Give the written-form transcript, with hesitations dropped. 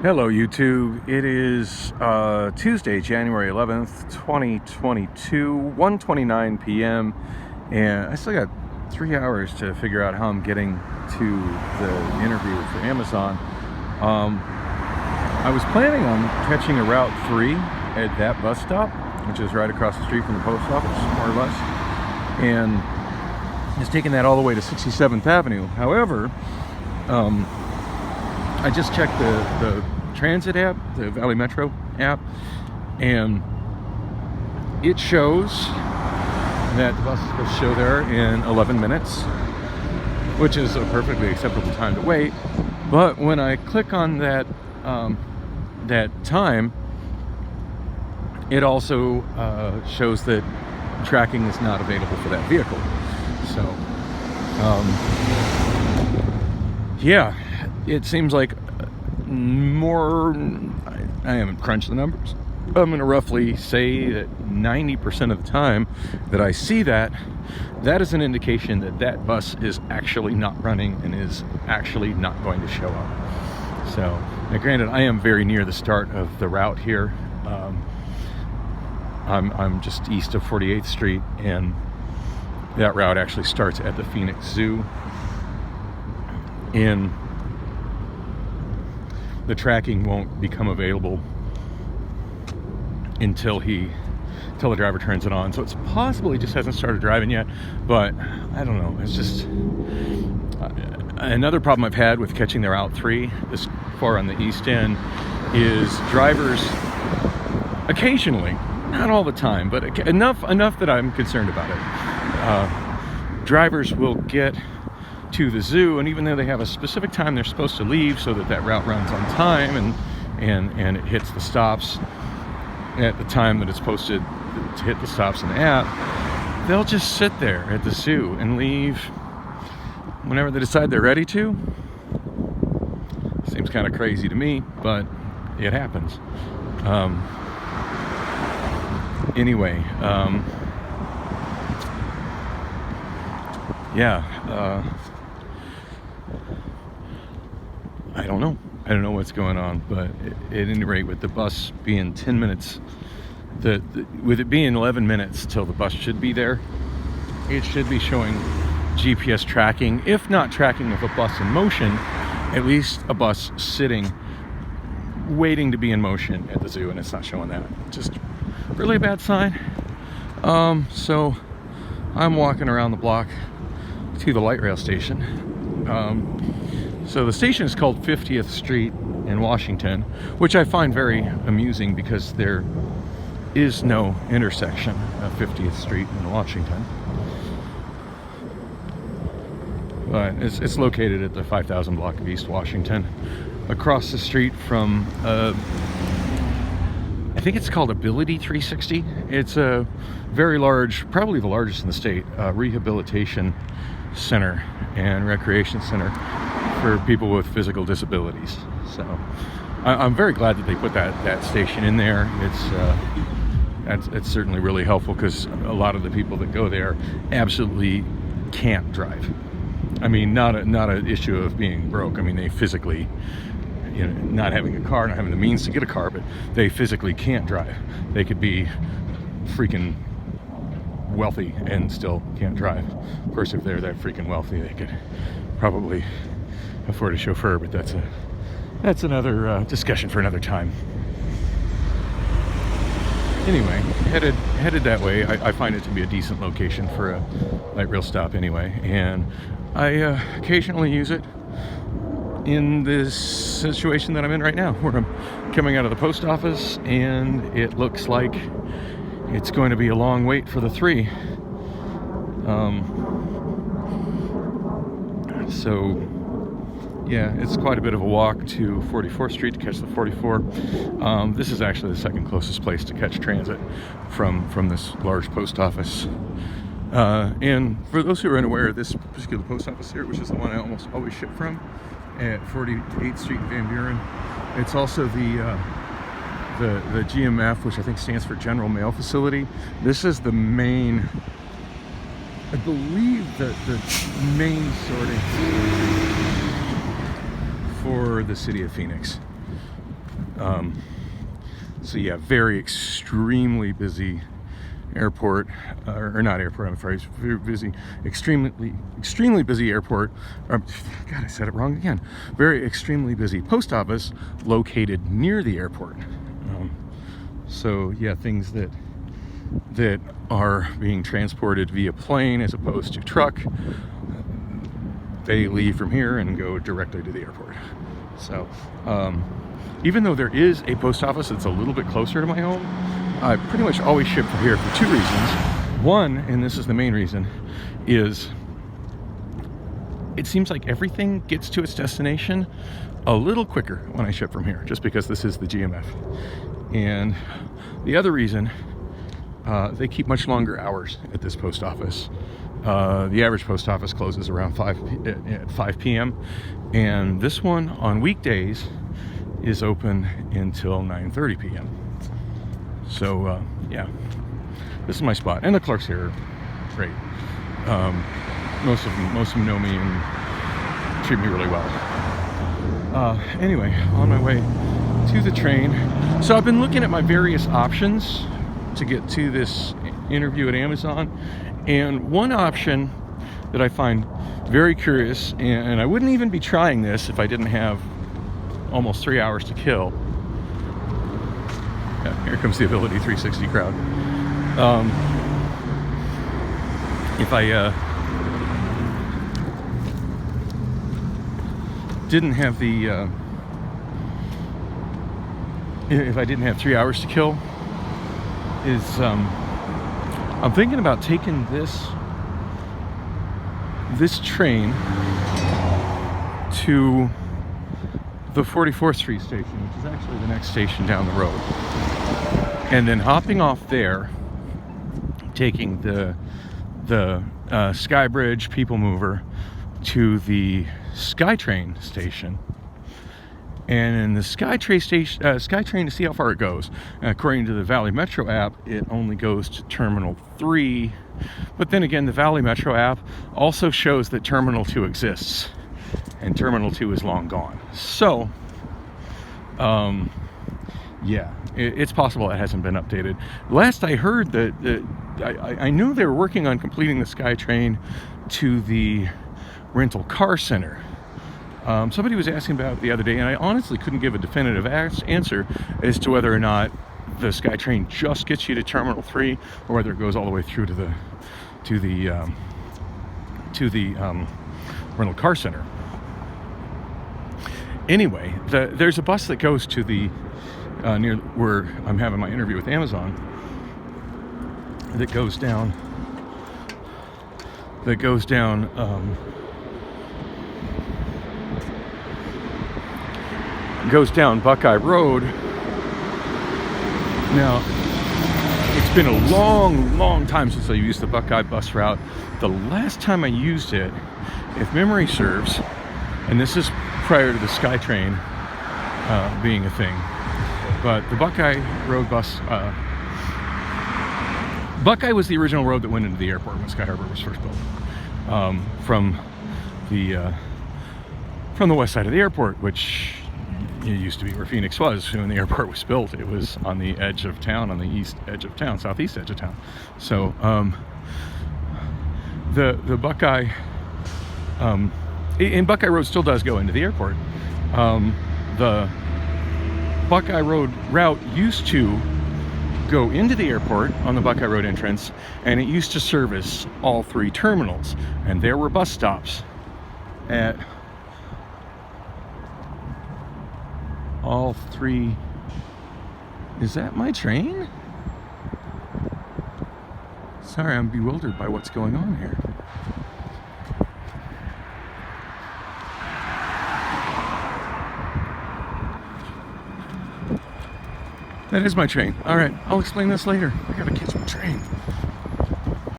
Hello YouTube, it is Tuesday, January 11th, 2022, 1:29 p.m. and I still got 3 hours to figure out how I'm getting to the interview for Amazon. I was planning on catching a Route 3 at that bus stop, which is right across the street from the post office, more or less, and just taking that all the way to 67th Avenue. However, I just checked the transit app, the Valley Metro app, and it shows that the bus is supposed to show there in 11 minutes, which is a perfectly acceptable time to wait. But when I click on that time, it also shows that tracking is not available for that vehicle. So, yeah, it seems like I haven't crunched the numbers. I'm going to roughly say that 90% of the time that I see that is an indication that that bus is actually not running and is actually not going to show up. So, now granted, I am very near the start of the route here. I'm just east of 48th Street, and that route actually starts at the Phoenix Zoo. And the tracking won't become available until the driver turns it on. So it's possible he just hasn't started driving yet, but I don't know. It's just another problem I've had with catching the Route 3 this far on the east end is drivers occasionally, not all the time, but enough that I'm concerned about it. Drivers will get to the zoo, and even though they have a specific time they're supposed to leave so that route runs on time and it hits the stops at the time that it's supposed to hit the stops in the app, they'll just sit there at the zoo and leave whenever they decide they're ready to. Seems kind of crazy to me, but it happens. Anyway, I don't know what's going on, but at any rate, with the bus being 10 minutes, with it being 11 minutes till the bus should be there, it should be showing GPS tracking, if not tracking of a bus in motion, at least a bus sitting, waiting to be in motion at the zoo, and it's not showing that. Just really a bad sign. So I'm walking around the block to the light rail station. So the station is called 50th Street in Washington, which I find very amusing because there is no intersection of 50th Street in Washington. But it's located at the 5000 block of East Washington, across the street from, I think it's called Ability 360. It's a very large, probably the largest in the state, rehabilitation center and recreation center for people with physical disabilities. So I'm very glad that they put that station in there. It's certainly really helpful because a lot of the people that go there absolutely can't drive. I mean, not an issue of being broke. I mean, they physically, not having a car, not having the means to get a car, but they physically can't drive. They could be freaking wealthy and still can't drive. Of course, if they're that freaking wealthy, they could probably afford a chauffeur, but that's another discussion for another time. Anyway, headed that way. I find it to be a decent location for a light rail stop anyway, and I occasionally use it in this situation that I'm in right now, where I'm coming out of the post office and it looks like it's going to be a long wait for the 3. So yeah, it's quite a bit of a walk to 44th Street to catch the 44. This is actually the second closest place to catch transit from this large post office. And for those who are unaware, this particular post office here, which is the one I almost always ship from, at 48th Street in Van Buren, it's also the GMF, which I think stands for General Mail Facility. This is the main, I believe, the main sorting for the city of Phoenix. So yeah, very extremely busy airport, or not airport, I'm afraid, very busy, extremely busy airport. God, I said it wrong again. Very extremely busy post office located near the airport. So yeah, things that are being transported via plane as opposed to truck, they leave from here and go directly to the airport. So even though there is a post office that's a little bit closer to my home, I pretty much always ship from here for two reasons. One, and this is the main reason, is it seems like everything gets to its destination a little quicker when I ship from here, just because this is the GMF. And the other reason, they keep much longer hours at this post office. The average post office closes around 5 p.m. and this one on weekdays is open until 9:30 p.m. So yeah, this is my spot, and the clerks here are great. Most of them know me and treat me really well. Anyway, on my way to the train. So I've been looking at my various options to get to this interview at Amazon, and one option that I find very curious, and I wouldn't even be trying this if I didn't have almost 3 hours to kill. Yeah, here comes the Ability 360 crowd. If I didn't have the if I didn't have 3 hours to kill, is I'm thinking about taking this train to the 44th Street station, which is actually the next station down the road, and then hopping off there, taking the Skybridge People Mover to the SkyTrain station. And in the SkyTrain, to see how far it goes, according to the Valley Metro app, it only goes to Terminal 3. But then again, the Valley Metro app also shows that Terminal 2 exists, and Terminal 2 is long gone. So, yeah, it's possible it hasn't been updated. Last I heard that I knew they were working on completing the SkyTrain to the rental car center. Somebody was asking about it the other day, and I honestly couldn't give a definitive answer as to whether or not the SkyTrain just gets you to Terminal 3, or whether it goes all the way through to the rental car center. Anyway, there's a bus that goes to the near where I'm having my interview with Amazon, that goes down Buckeye Road. Now, it's been a long time since I used the Buckeye bus route. The last time I used it, if memory serves, and this is prior to the SkyTrain being a thing, but the Buckeye Road bus, Buckeye was the original road that went into the airport when Sky Harbor was first built, from the west side of the airport, which it used to be where Phoenix was when the airport was built. It was on the edge of town, on the east edge of town, southeast edge of town. So the Buckeye, and Buckeye Road still does go into the airport. The Buckeye Road route used to go into the airport on the Buckeye Road entrance, and it used to service all three terminals, and there were bus stops at all three. Is that my train? Sorry, I'm bewildered by what's going on here. That is my train. All right, I'll explain this later. I gotta catch my train.